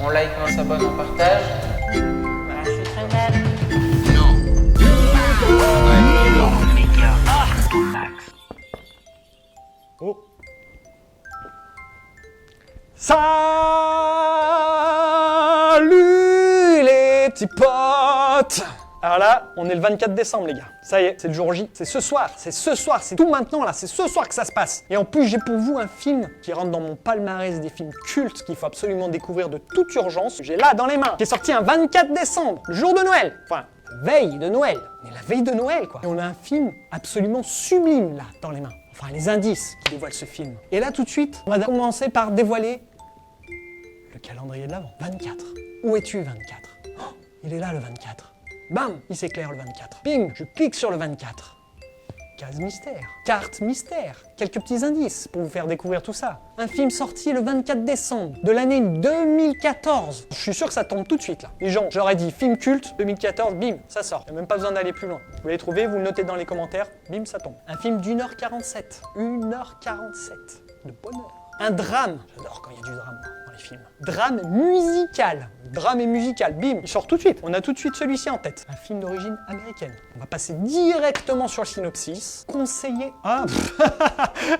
On like, on s'abonne, on partage. Voilà, je suis très belle. Oh. Salut les petits potes! Alors là, on est le 24 décembre les gars. Ça y est, c'est le jour J. C'est ce soir, c'est tout maintenant là, c'est ce soir que ça se passe. Et en plus, j'ai pour vous un film qui rentre dans mon palmarès des films cultes qu'il faut absolument découvrir de toute urgence. J'ai là dans les mains, qui est sorti un 24 décembre, le jour de Noël. Enfin, veille de Noël. Mais la veille de Noël quoi. Et on a un film absolument sublime là, dans les mains. Enfin, les indices qui dévoilent ce film. Et là, tout de suite, on va commencer par dévoiler le calendrier de l'Avent. 24. Où es-tu, 24 ? Oh, il est là, le 24. Bam, il s'éclaire le 24. Bing, je clique sur le 24. Case mystère, carte mystère, quelques petits indices pour vous faire découvrir tout ça. Un film sorti le 24 décembre de l'année 2014. Je suis sûr que ça tombe tout de suite là. Les gens, j'aurais dit film culte 2014, bim, ça sort. Il n'y a même pas besoin d'aller plus loin. Vous l'avez trouvé, vous le notez dans les commentaires, bim, ça tombe. Un film d'1h47. 1h47 de bonheur. Un drame. J'adore quand il y a du drame dans les films. Drame musical. Drame et musical, bim, il sort tout de suite. On a tout de suite celui-ci en tête. Un film d'origine américaine. On va passer directement sur le synopsis. Conseiller... Ah,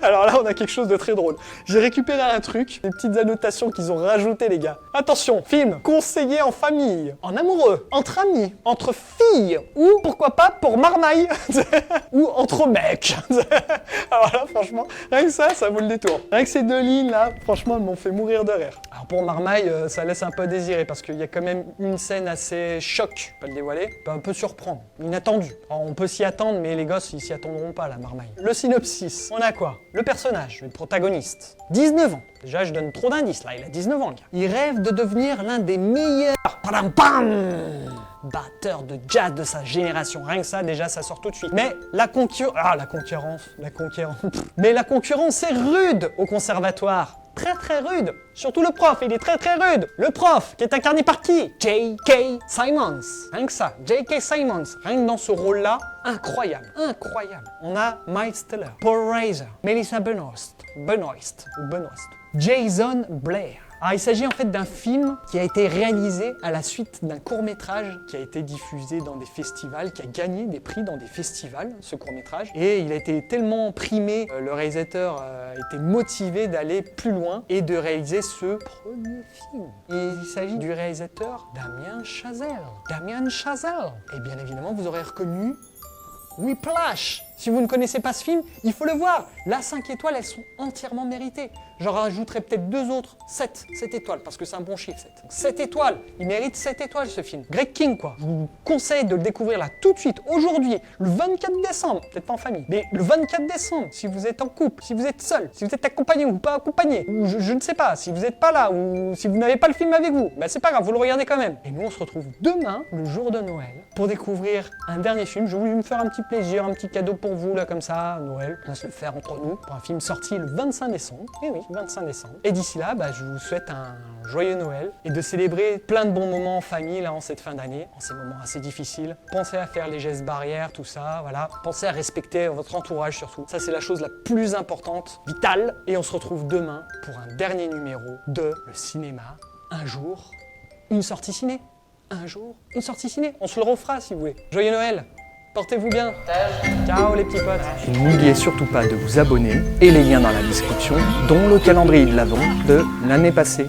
alors là, on a quelque chose de très drôle. J'ai récupéré un truc, des petites annotations qu'ils ont rajoutées, les gars. Attention, film, conseiller en famille, en amoureux, entre amis, entre filles, ou pourquoi pas pour marmaille, ou entre mecs. Alors là, franchement, rien que ça vaut le détour. Rien que ces deux lignes là, franchement, elles m'ont fait mourir de rire. Alors pour marmaille, ça laisse un peu à désirer parce qu'il y a quand même une scène assez choc, pas le dévoiler, peut un peu surprendre, inattendu. Alors, on peut s'y attendre, mais les gosses, ils s'y attendront pas, la marmaille. Le synopsis, on a quoi? Le personnage, le protagoniste, 19 ans. Déjà, je donne trop d'indices là, il a 19 ans, le gars. Il rêve de devenir l'un des meilleurs batteurs de jazz de sa génération. Rien que ça, déjà, ça sort tout de suite. Mais la concurrence. Mais la concurrence est rude au conservatoire. Très rude. Surtout le prof, il est très rude. Le prof, qui est incarné par qui? J.K. Simmons. Rien que ça, J.K. Simmons. Rien que dans ce rôle-là, incroyable. On a Miles Teller, Paul Reiser, Melissa Benoist, Jason Blair. Alors, il s'agit en fait d'un film qui a été réalisé à la suite d'un court-métrage qui a été diffusé dans des festivals, qui a gagné des prix dans des festivals, ce court-métrage. Et il a été tellement primé, le réalisateur a été motivé d'aller plus loin et de réaliser ce premier film. Et il s'agit du réalisateur Damien Chazelle. Et bien évidemment, vous aurez reconnu Whiplash. Si vous ne connaissez pas ce film, il faut le voir. Là, 5 étoiles, elles sont entièrement méritées. J'en rajouterai peut-être 2 autres. 7 étoiles, parce que c'est un bon chiffre, 7. 7 étoiles. Il mérite 7 étoiles, ce film. Greg King, quoi. Je vous conseille de le découvrir là, tout de suite, aujourd'hui, le 24 décembre. Peut-être pas en famille, mais le 24 décembre, si vous êtes en couple, si vous êtes seul, si vous êtes accompagné ou pas accompagné, ou je ne sais pas, si vous n'êtes pas là, ou si vous n'avez pas le film avec vous, bah c'est pas grave, vous le regardez quand même. Et nous, on se retrouve demain, le jour de Noël, pour découvrir un dernier film. Je voulais me faire un petit plaisir, un petit cadeau pour vous, là, comme ça, Noël. On va se le faire entre nous, pour un film sorti le 25 décembre. Eh oui, 25 décembre. Et d'ici là, je vous souhaite un joyeux Noël et de célébrer plein de bons moments en famille, là, en cette fin d'année, en ces moments assez difficiles. Pensez à faire les gestes barrières, tout ça, voilà. Pensez à respecter votre entourage, surtout. Ça, c'est la chose la plus importante, vitale. Et on se retrouve demain pour un dernier numéro de Le Cinéma. Un jour, une sortie ciné. Un jour, une sortie ciné. On se le refera, si vous voulez. Joyeux Noël! Portez-vous bien. Ciao les petits potes. Et n'oubliez surtout pas de vous abonner et les liens dans la description, dont le calendrier de l'Avent de l'année passée.